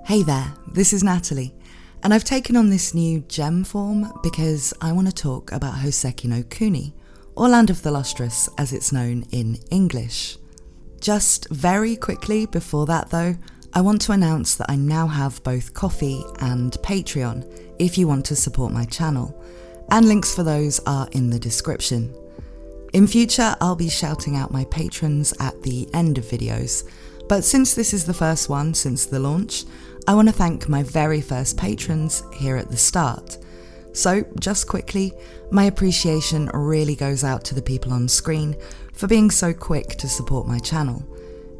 Hey there, this is Natalie, and I've taken on this new gem form because I want to talk about Houseki no Kuni, or Land of the Lustrous as it's known in English. Just very quickly before that though, I want to announce that I now have both Ko-fi and Patreon if you want to support my channel, and links for those are in the description. In future, I'll be shouting out my patrons at the end of videos, but since this is the first one since the launch, I want to thank my very first patrons here at the start. So, just quickly, my appreciation really goes out to the people on screen for being so quick to support my channel,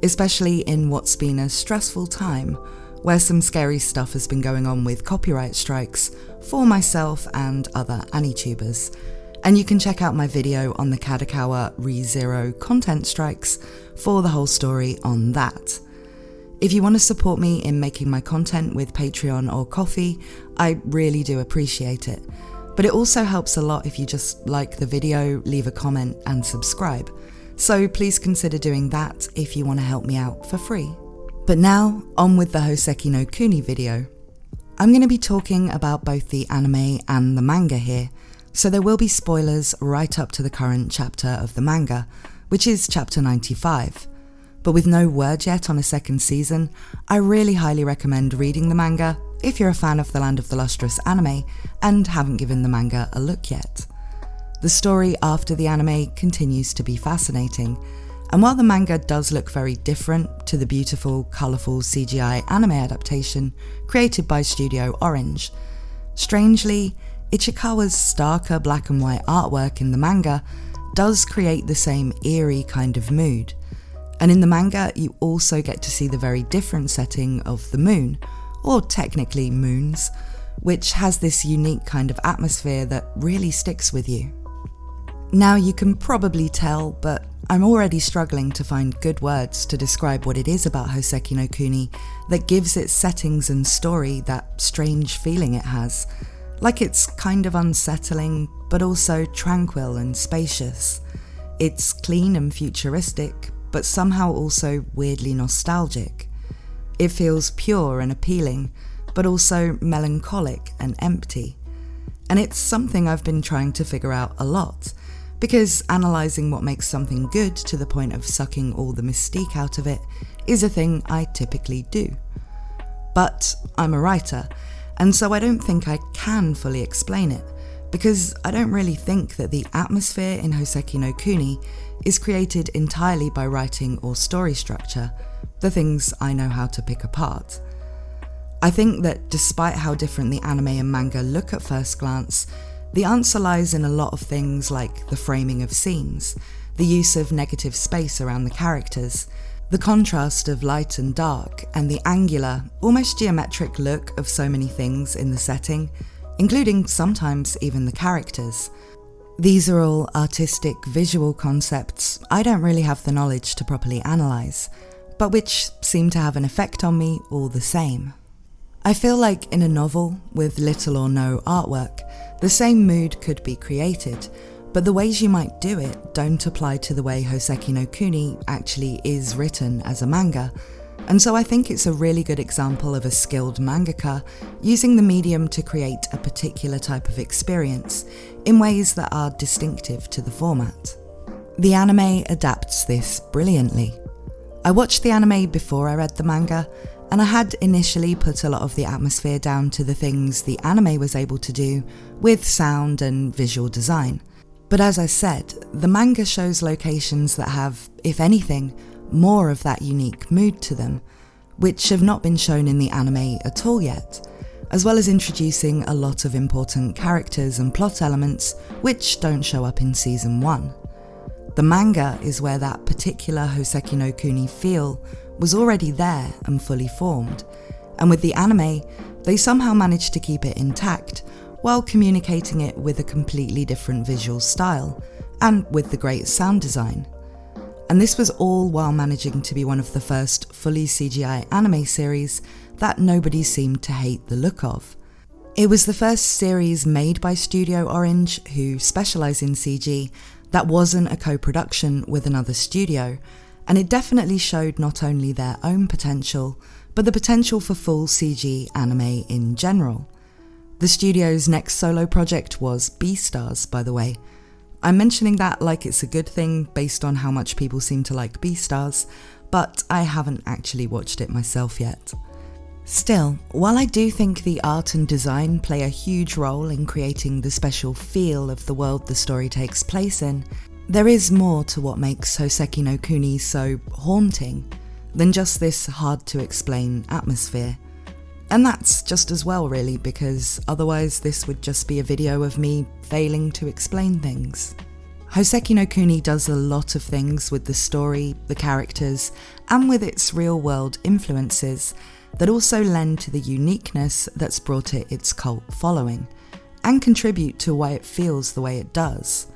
especially in what's been a stressful time where some scary stuff has been going on with copyright strikes for myself and other AniTubers. And you can check out my video on the Kadokawa ReZero content strikes for the whole story on that. If you want to support me in making my content with Patreon or Ko-fi, I really do appreciate it. But it also helps a lot if you just like the video, leave a comment and subscribe. So please consider doing that if you want to help me out for free. But now, on with the Houseki no Kuni video. I'm going to be talking about both the anime and the manga here, so there will be spoilers right up to the current chapter of the manga, which is chapter 95. But with no word yet on a second season, I really highly recommend reading the manga if you're a fan of the Land of the Lustrous anime and haven't given the manga a look yet. The story after the anime continues to be fascinating, and while the manga does look very different to the beautiful, colourful CGI anime adaptation created by Studio Orange, strangely, Ichikawa's starker black and white artwork in the manga does create the same eerie kind of mood. And in the manga, you also get to see the very different setting of the moon, or technically moons, which has this unique kind of atmosphere that really sticks with you. Now you can probably tell, but I'm already struggling to find good words to describe what it is about Houseki no Kuni that gives its settings and story that strange feeling it has. Like it's kind of unsettling, but also tranquil and spacious. It's clean and futuristic, but somehow also weirdly nostalgic. It feels pure and appealing, but also melancholic and empty. And it's something I've been trying to figure out a lot, because analysing what makes something good to the point of sucking all the mystique out of it is a thing I typically do. But I'm a writer, and so I don't think I can fully explain it, because I don't really think that the atmosphere in Houseki no Kuni is created entirely by writing or story structure, the things I know how to pick apart. I think that despite how different the anime and manga look at first glance, the answer lies in a lot of things like the framing of scenes, the use of negative space around the characters, the contrast of light and dark, and the angular, almost geometric look of so many things in the setting, including sometimes even the characters. These are all artistic visual concepts I don't really have the knowledge to properly analyse, but which seem to have an effect on me all the same. I feel like in a novel with little or no artwork, the same mood could be created, but the ways you might do it don't apply to the way Houseki no Kuni actually is written as a manga, and so I think it's a really good example of a skilled mangaka using the medium to create a particular type of experience in ways that are distinctive to the format. The anime adapts this brilliantly. I watched the anime before I read the manga, and I had initially put a lot of the atmosphere down to the things the anime was able to do with sound and visual design. But as I said, the manga shows locations that have, if anything, more of that unique mood to them, which have not been shown in the anime at all yet, as well as introducing a lot of important characters and plot elements which don't show up in season 1. The manga is where that particular Houseki no Kuni feel was already there and fully formed, and with the anime, they somehow managed to keep it intact while communicating it with a completely different visual style, and with the great sound design. And this was all while managing to be one of the first fully CGI anime series that nobody seemed to hate the look of. It was the first series made by Studio Orange, who specialise in CG, that wasn't a co-production with another studio, and it definitely showed not only their own potential, but the potential for full CG anime in general. The studio's next solo project was Beastars, by the way. I'm mentioning that like it's a good thing based on how much people seem to like Beastars, but I haven't actually watched it myself yet. Still, while I do think the art and design play a huge role in creating the special feel of the world the story takes place in, there is more to what makes Houseki no Kuni so haunting than just this hard-to-explain atmosphere. And that's just as well, really, because otherwise this would just be a video of me failing to explain things. Houseki no Kuni does a lot of things with the story, the characters, and with its real-world influences that also lend to the uniqueness that's brought it its cult following, and contribute to why it feels the way it does.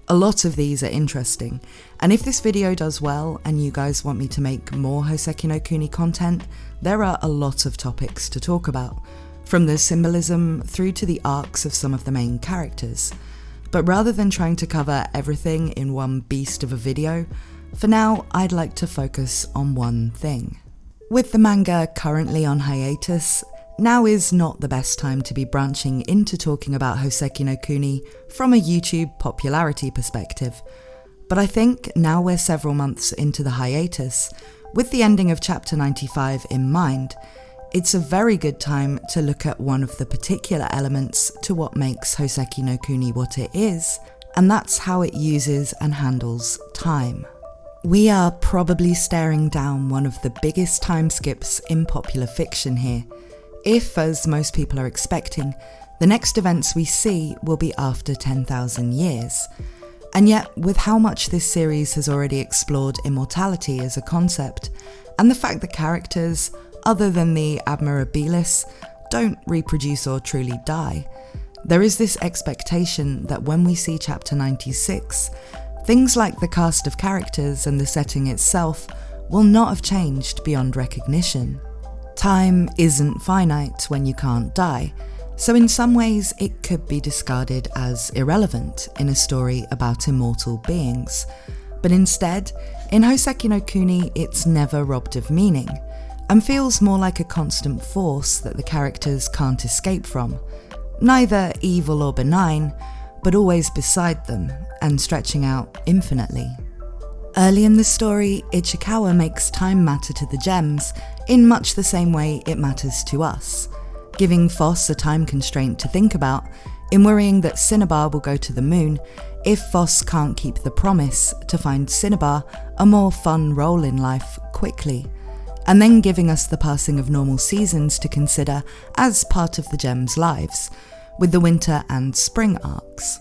A lot of these are interesting, and if this video does well and you guys want me to make more Houseki no Kuni content, there are a lot of topics to talk about, from the symbolism through to the arcs of some of the main characters. But rather than trying to cover everything in one beast of a video, for now I'd like to focus on one thing. With the manga currently on hiatus, now is not the best time to be branching into talking about Houseki no Kuni from a YouTube popularity perspective. But I think now we're several months into the hiatus, with the ending of chapter 95 in mind, it's a very good time to look at one of the particular elements to what makes Houseki no Kuni what it is, and that's how it uses and handles time. We are probably staring down one of the biggest time skips in popular fiction here, if, as most people are expecting, the next events we see will be after 10,000 years. And yet, with how much this series has already explored immortality as a concept, and the fact that characters, other than the admirabilis, don't reproduce or truly die, there is this expectation that when we see chapter 96, things like the cast of characters and the setting itself will not have changed beyond recognition. Time isn't finite when you can't die, so in some ways it could be discarded as irrelevant in a story about immortal beings. But instead, in Houseki no Kuni, it's never robbed of meaning, and feels more like a constant force that the characters can't escape from, neither evil or benign, but always beside them and stretching out infinitely. Early in the story, Ichikawa makes time matter to the gems in much the same way it matters to us, giving Phos a time constraint to think about in worrying that Cinnabar will go to the moon if Phos can't keep the promise to find Cinnabar a more fun role in life quickly, and then giving us the passing of normal seasons to consider as part of the gems' lives, with the winter and spring arcs.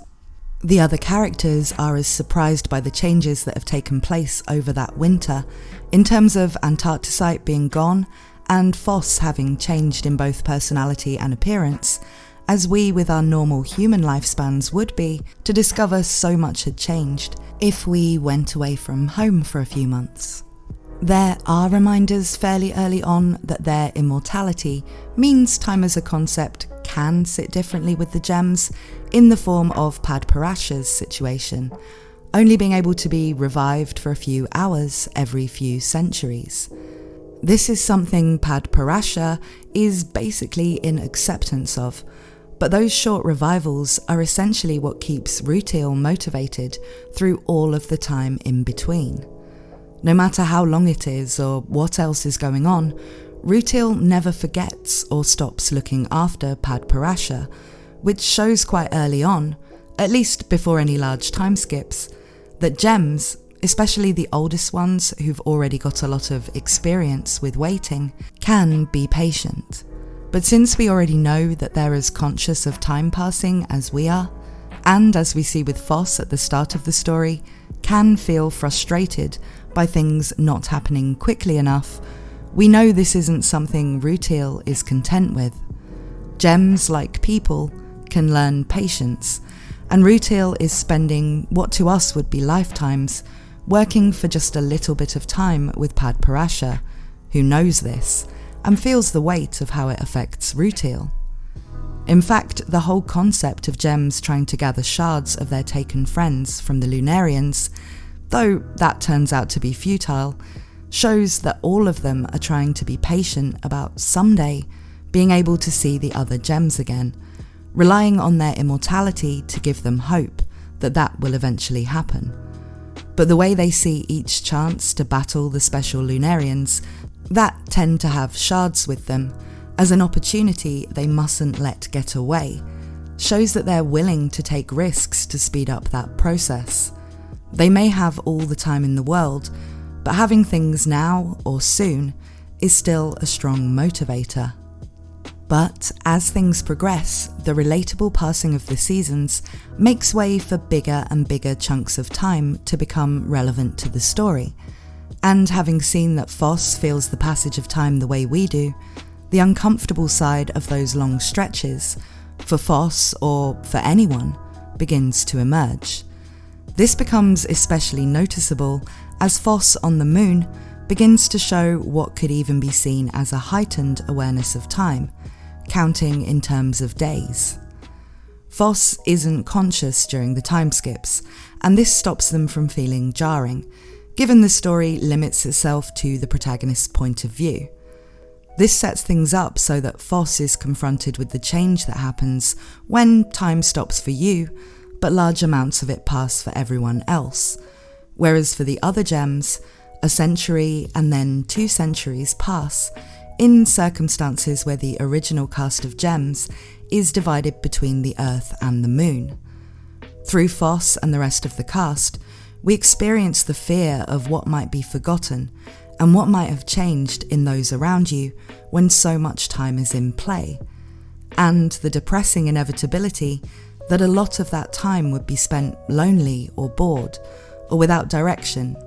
The other characters are as surprised by the changes that have taken place over that winter, in terms of Antarcticite being gone and Phos having changed in both personality and appearance, as we with our normal human lifespans would be to discover so much had changed if we went away from home for a few months. There are reminders fairly early on that their immortality means time as a concept can sit differently with the gems in the form of Padparasha's situation, only being able to be revived for a few hours every few centuries. This is something Padparasha is basically in acceptance of, but those short revivals are essentially what keeps Rutile motivated through all of the time in between. No matter how long it is or what else is going on, Rutile never forgets or stops looking after Padparasha, which shows quite early on, at least before any large time skips, that gems, especially the oldest ones who've already got a lot of experience with waiting, can be patient. But since we already know that they're as conscious of time passing as we are, and as we see with Phos at the start of the story, can feel frustrated by things not happening quickly enough, we know this isn't something Rutile is content with. Gems, like people, can learn patience, and Rutile is spending what to us would be lifetimes working for just a little bit of time with Padparasha, who knows this and feels the weight of how it affects Rutile. In fact, the whole concept of gems trying to gather shards of their taken friends from the Lunarians, though that turns out to be futile, shows that all of them are trying to be patient about someday being able to see the other gems again, relying on their immortality to give them hope that that will eventually happen. But the way they see each chance to battle the special Lunarians that tend to have shards with them as an opportunity they mustn't let get away, shows that they're willing to take risks to speed up that process. They may have all the time in the world, but having things now or soon is still a strong motivator. But as things progress, the relatable passing of the seasons makes way for bigger and bigger chunks of time to become relevant to the story. And having seen that Phos feels the passage of time the way we do, the uncomfortable side of those long stretches, for Phos or for anyone, begins to emerge. This becomes especially noticeable as Phos on the moon begins to show what could even be seen as a heightened awareness of time, counting in terms of days. Phos isn't conscious during the time skips, and this stops them from feeling jarring, given the story limits itself to the protagonist's point of view. This sets things up so that Phos is confronted with the change that happens when time stops for you, but large amounts of it pass for everyone else. Whereas for the other gems, a century and then 2 centuries pass in circumstances where the original cast of gems is divided between the Earth and the Moon. Through Phos and the rest of the cast, we experience the fear of what might be forgotten and what might have changed in those around you when so much time is in play, and the depressing inevitability that a lot of that time would be spent lonely or bored or without direction,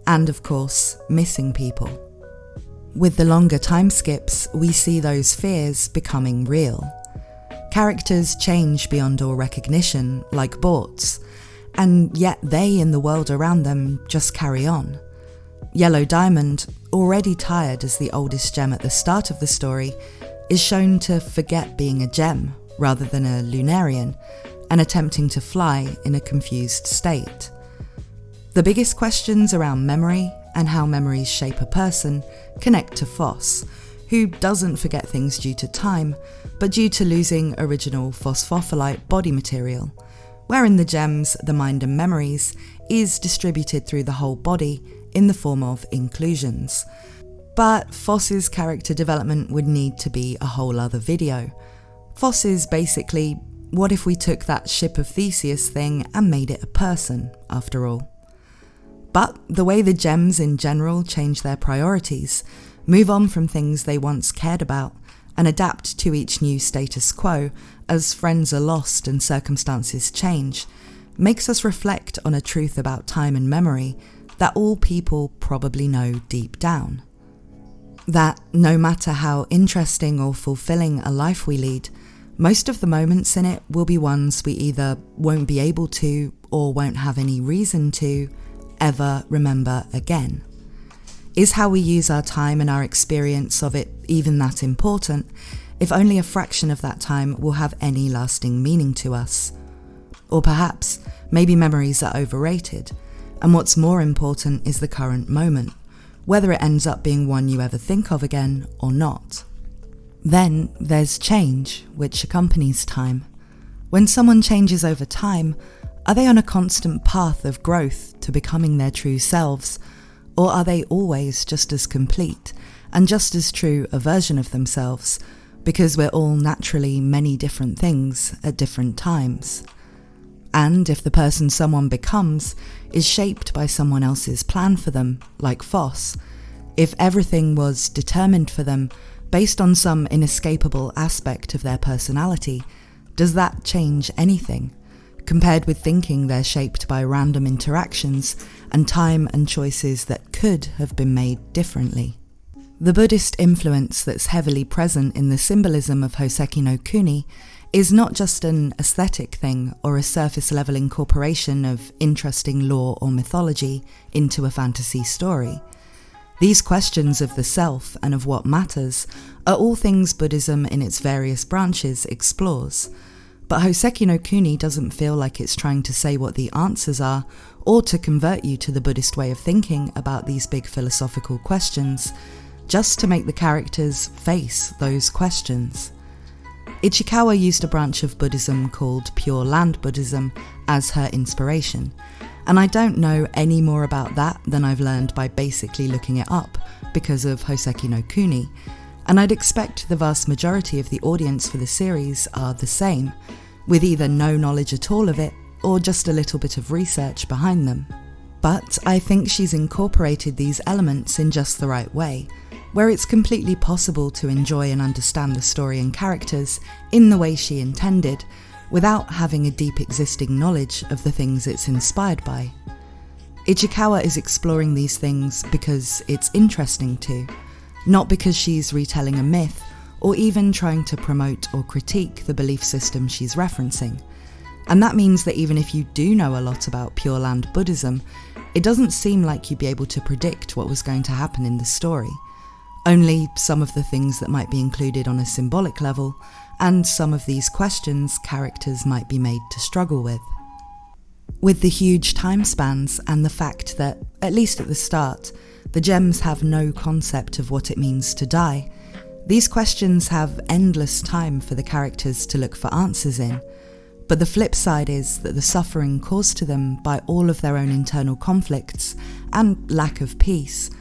and of course, missing people. With the longer time skips, we see those fears becoming real. Characters change beyond all recognition, like Bort's, and yet they and the world around them just carry on. Yellow Diamond, already tired as the oldest gem at the start of the story, is shown to forget being a gem rather than a Lunarian, and attempting to fly in a confused state. The biggest questions around memory and how memories shape a person connect to Phos, who doesn't forget things due to time, but due to losing original phosphophylite body material, where in the gems the mind and memories is distributed through the whole body in the form of inclusions. But Phos's character development would need to be a whole other video. Phos is basically, what if we took that ship of Theseus thing and made it a person, after all? But the way the gems in general change their priorities, move on from things they once cared about, and adapt to each new status quo as friends are lost and circumstances change, makes us reflect on a truth about time and memory that all people probably know deep down. That no matter how interesting or fulfilling a life we lead, most of the moments in it will be ones we either won't be able to or won't have any reason to ever remember again. Is how we use our time and our experience of it even that important, if only a fraction of that time will have any lasting meaning to us? Or perhaps, maybe memories are overrated, and what's more important is the current moment, whether it ends up being one you ever think of again or not. Then there's change, which accompanies time. When someone changes over time, are they on a constant path of growth to becoming their true selves, or are they always just as complete and just as true a version of themselves, because we're all naturally many different things at different times? And if the person someone becomes is shaped by someone else's plan for them, like Phos, if everything was determined for them based on some inescapable aspect of their personality, does that change anything, compared with thinking they're shaped by random interactions and time and choices that could have been made differently? The Buddhist influence that's heavily present in the symbolism of Houseki no Kuni is not just an aesthetic thing or a surface-level incorporation of interesting lore or mythology into a fantasy story. These questions of the self and of what matters are all things Buddhism in its various branches explores, But Houseki no Kuni doesn't feel like it's trying to say what the answers are, or to convert you to the Buddhist way of thinking about these big philosophical questions, just to make the characters face those questions. Ichikawa used a branch of Buddhism called Pure Land Buddhism as her inspiration, and I don't know any more about that than I've learned by basically looking it up because of Houseki no Kuni, and I'd expect the vast majority of the audience for the series are the same, with either no knowledge at all of it or just a little bit of research behind them. But I think she's incorporated these elements in just the right way, where it's completely possible to enjoy and understand the story and characters in the way she intended, without having a deep existing knowledge of the things it's inspired by. Ichikawa is exploring these things because it's interesting to, not because she's retelling a myth or even trying to promote or critique the belief system she's referencing. And that means that even if you do know a lot about Pure Land Buddhism, it doesn't seem like you'd be able to predict what was going to happen in the story. Only some of the things that might be included on a symbolic level, and some of these questions characters might be made to struggle with. With the huge time spans and the fact that, at least at the start, the gems have no concept of what it means to die, these questions have endless time for the characters to look for answers in. But the flip side is that the suffering caused to them by all of their own internal conflicts and lack of peace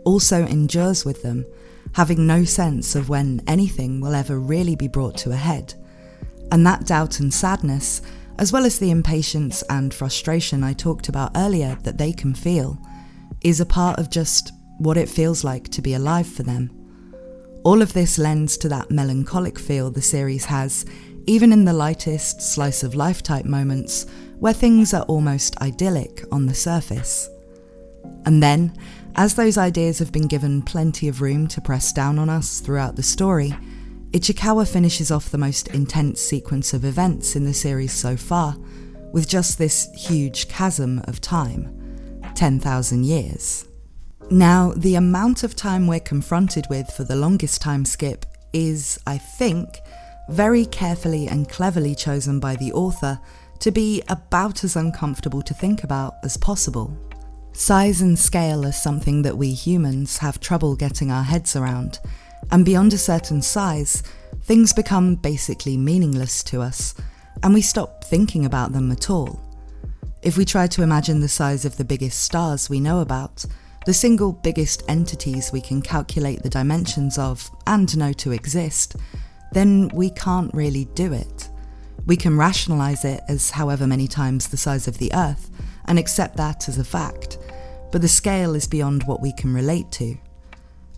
also endures with them, having no sense of when anything will ever really be brought to a head. And that doubt and sadness, as well as the impatience and frustration I talked about earlier that they can feel, is a part of just what it feels like to be alive for them. All of this lends to that melancholic feel the series has, even in the lightest slice of life type moments where things are almost idyllic on the surface. And then, as those ideas have been given plenty of room to press down on us throughout the story, Ichikawa finishes off the most intense sequence of events in the series so far, with just this huge chasm of time, 10,000 years. Now, the amount of time we're confronted with for the longest time skip is, I think, very carefully and cleverly chosen by the author to be about as uncomfortable to think about as possible. Size and scale is something that we humans have trouble getting our heads around, and beyond a certain size, things become basically meaningless to us, and we stop thinking about them at all. If we try to imagine the size of the biggest stars we know about, the single biggest entities we can calculate the dimensions of and know to exist, then we can't really do it. We can rationalise it as however many times the size of the Earth, and accept that as a fact, but the scale is beyond what we can relate to.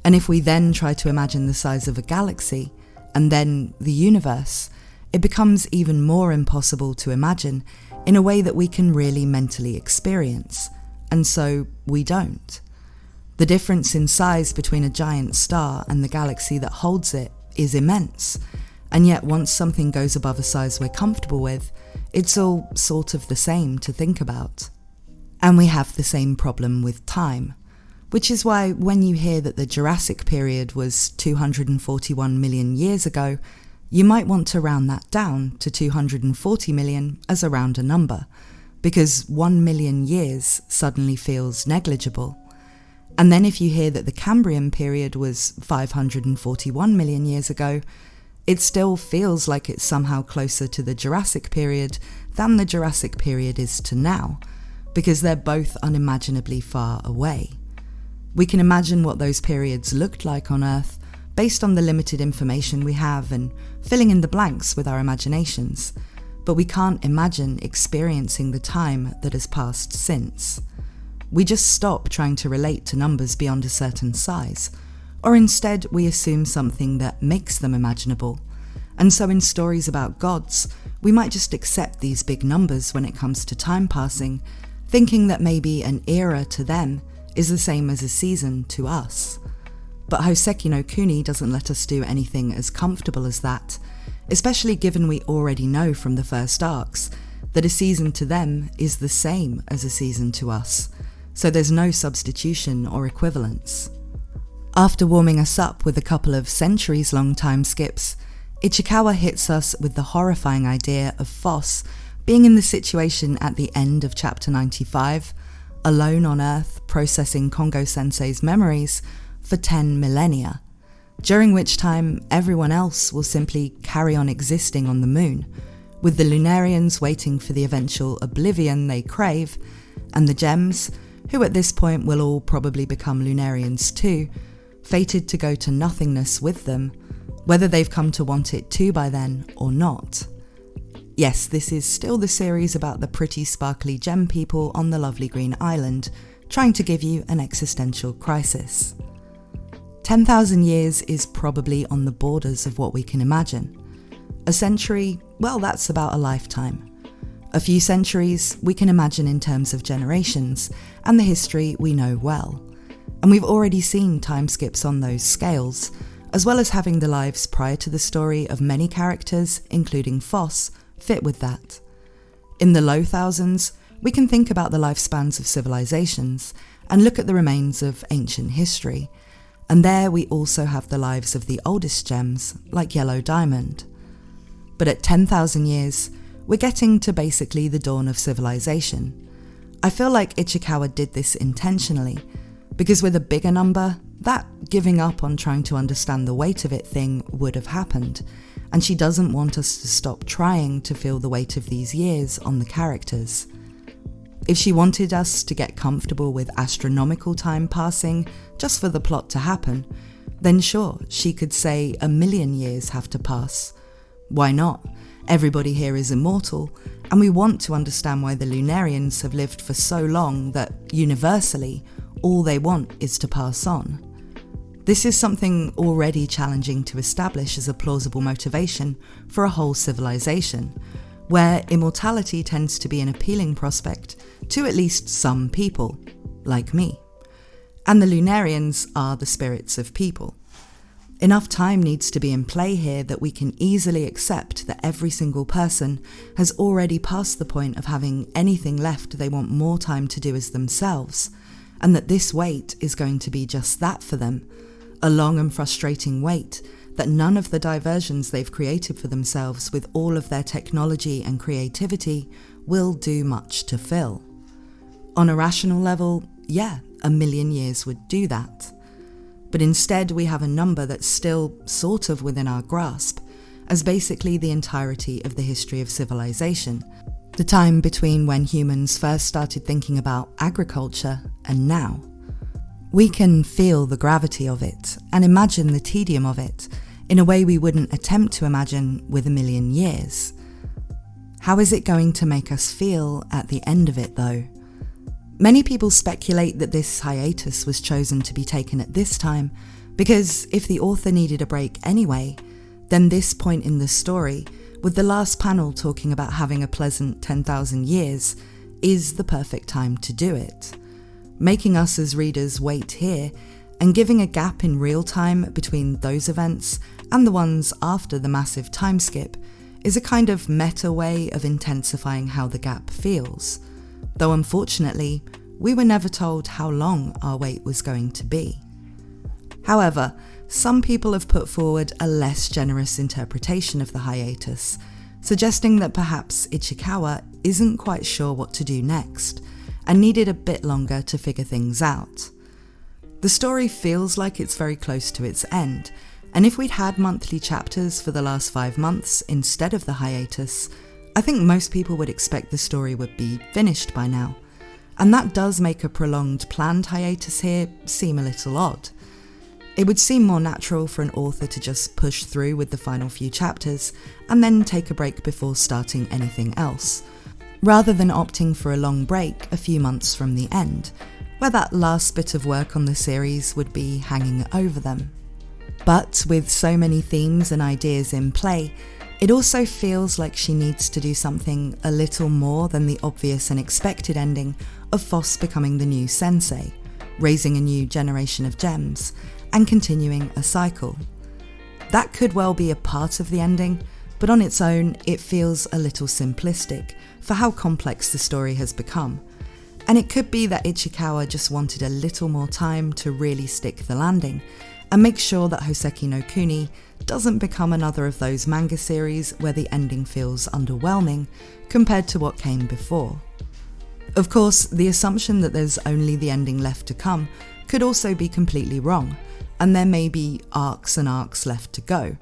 And if we then try to imagine the size of a galaxy, and then the universe, it becomes even more impossible to imagine in a way that we can really mentally experience, and so we don't. The difference in size between a giant star and the galaxy that holds it is immense, and yet once something goes above a size we're comfortable with, it's all sort of the same to think about. And we have the same problem with time, which is why when you hear that the Jurassic period was 241 million years ago, you might want to round that down to 240 million as a rounder number, because 1 million years suddenly feels negligible. And then if you hear that the Cambrian period was 541 million years ago, it still feels like it's somehow closer to the Jurassic period than the Jurassic period is to now, because they're both unimaginably far away. We can imagine what those periods looked like on Earth based on the limited information we have and filling in the blanks with our imaginations, but we can't imagine experiencing the time that has passed since. We just stop trying to relate to numbers beyond a certain size, or instead we assume something that makes them imaginable. And so in stories about gods, we might just accept these big numbers when it comes to time passing, thinking that maybe an era to them is the same as a season to us. But Houseki no Kuni doesn't let us do anything as comfortable as that, especially given we already know from the first arcs that a season to them is the same as a season to us, so there's no substitution or equivalence. After warming us up with a couple of centuries-long time skips, Ichikawa hits us with the horrifying idea of Phos being in the situation at the end of chapter 95, alone on Earth processing Kongou-sensei's memories for 10 millennia, during which time everyone else will simply carry on existing on the moon, with the Lunarians waiting for the eventual oblivion they crave, and the gems, who at this point will all probably become Lunarians too, fated to go to nothingness with them, whether they've come to want it too by then or not. Yes, this is still the series about the pretty sparkly gem people on the lovely green island, trying to give you an existential crisis. 10,000 years is probably on the borders of what we can imagine. A century, well, that's about a lifetime. A few centuries we can imagine in terms of generations, and the history we know well. And we've already seen time skips on those scales, as well as having the lives prior to the story of many characters, including Phos, fit with that. In the low thousands, we can think about the lifespans of civilizations and look at the remains of ancient history. And there we also have the lives of the oldest gems, like Yellow Diamond. But at 10,000 years, we're getting to basically the dawn of civilization. I feel like Ichikawa did this intentionally, because with a bigger number, that giving up on trying to understand the weight of it thing would have happened, and she doesn't want us to stop trying to feel the weight of these years on the characters. If she wanted us to get comfortable with astronomical time passing just for the plot to happen, then sure, she could say 1,000,000 years have to pass. Why not? Everybody here is immortal, and we want to understand why the Lunarians have lived for so long that, universally, all they want is to pass on. This is something already challenging to establish as a plausible motivation for a whole civilization, where immortality tends to be an appealing prospect to at least some people, like me. And the Lunarians are the spirits of people. Enough time needs to be in play here that we can easily accept that every single person has already passed the point of having anything left they want more time to do as themselves, and that this wait is going to be just that for them, a long and frustrating wait that none of the diversions they've created for themselves with all of their technology and creativity will do much to fill. On a rational level, yeah, 1,000,000 years would do that. But instead we have a number that's still sort of within our grasp, as basically the entirety of the history of civilization, the time between when humans first started thinking about agriculture and now. We can feel the gravity of it and imagine the tedium of it in a way we wouldn't attempt to imagine with 1,000,000 years. How is it going to make us feel at the end of it though? Many people speculate that this hiatus was chosen to be taken at this time because if the author needed a break anyway, then this point in the story, with the last panel talking about having a pleasant 10,000 years, is the perfect time to do it. Making us as readers wait here and giving a gap in real time between those events and the ones after the massive time skip is a kind of meta way of intensifying how the gap feels, though unfortunately we were never told how long our wait was going to be. However, some people have put forward a less generous interpretation of the hiatus, suggesting that perhaps Ichikawa isn't quite sure what to do next and needed a bit longer to figure things out. The story feels like it's very close to its end, and if we'd had monthly chapters for the last 5 months instead of the hiatus, I think most people would expect the story would be finished by now, and that does make a prolonged planned hiatus here seem a little odd. It would seem more natural for an author to just push through with the final few chapters and then take a break before starting anything else, rather than opting for a long break a few months from the end, where that last bit of work on the series would be hanging over them. But with so many themes and ideas in play, it also feels like she needs to do something a little more than the obvious and expected ending of Phos becoming the new sensei, raising a new generation of gems, and continuing a cycle. That could well be a part of the ending, but on its own it feels a little simplistic for how complex the story has become, and it could be that Ichikawa just wanted a little more time to really stick the landing, and make sure that Houseki no Kuni doesn't become another of those manga series where the ending feels underwhelming compared to what came before. Of course, the assumption that there's only the ending left to come could also be completely wrong, and there may be arcs and arcs left to go.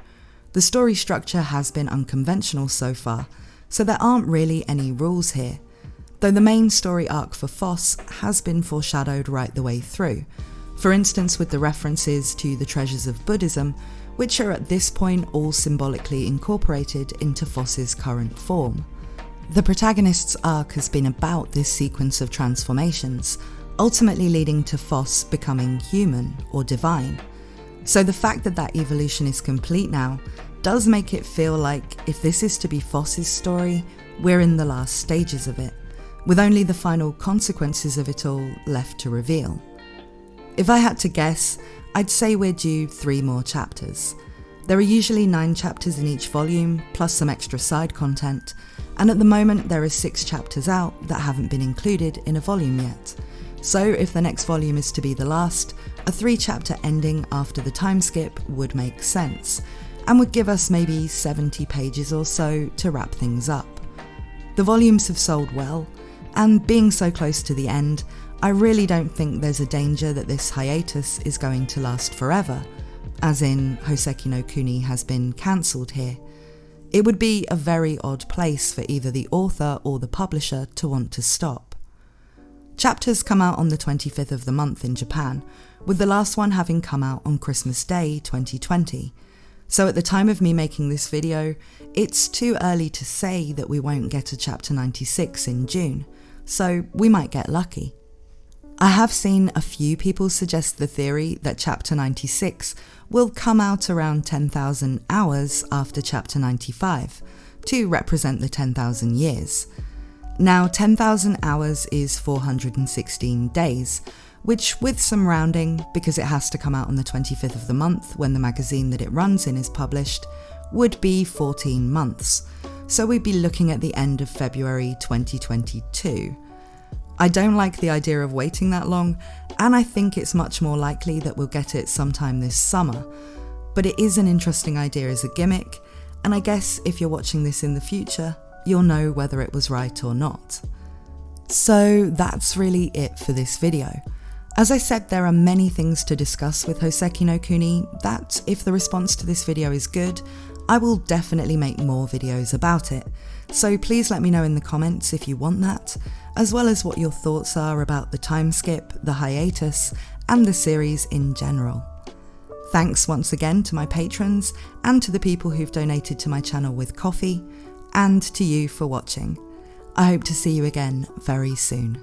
The story structure has been unconventional so far, so there aren't really any rules here, though the main story arc for Phos has been foreshadowed right the way through, for instance with the references to the treasures of Buddhism, which are at this point all symbolically incorporated into Phos's current form. The protagonist's arc has been about this sequence of transformations, ultimately leading to Phos becoming human or divine. So the fact that that evolution is complete now does make it feel like if this is to be Phos's story, we're in the last stages of it, with only the final consequences of it all left to reveal. If I had to guess, I'd say we're due 3 more chapters. There are usually 9 chapters in each volume, plus some extra side content, and at the moment there are 6 chapters out that haven't been included in a volume yet. So if the next volume is to be the last, a 3-chapter ending after the time skip would make sense, and would give us maybe 70 pages or so to wrap things up. The volumes have sold well, and being so close to the end, I really don't think there's a danger that this hiatus is going to last forever, as in Houseki no Kuni has been cancelled here. It would be a very odd place for either the author or the publisher to want to stop. Chapters come out on the 25th of the month in Japan, with the last one having come out on Christmas Day 2020. So at the time of me making this video, it's too early to say that we won't get a chapter 96 in June, so we might get lucky. I have seen a few people suggest the theory that chapter 96 will come out around 10,000 hours after chapter 95, to represent the 10,000 years. Now 10,000 hours is 416 days, which with some rounding, because it has to come out on the 25th of the month when the magazine that it runs in is published, would be 14 months, so we'd be looking at the end of February 2022. I don't like the idea of waiting that long, and I think it's much more likely that we'll get it sometime this summer, but it is an interesting idea as a gimmick, and I guess if you're watching this in the future, you'll know whether it was right or not. So that's really it for this video. As I said, there are many things to discuss with Houseki no Kuni that, if the response to this video is good, I will definitely make more videos about it, so please let me know in the comments if you want that, as well as what your thoughts are about the time skip, the hiatus, and the series in general. Thanks once again to my patrons, and to the people who've donated to my channel with coffee, and to you for watching. I hope to see you again very soon.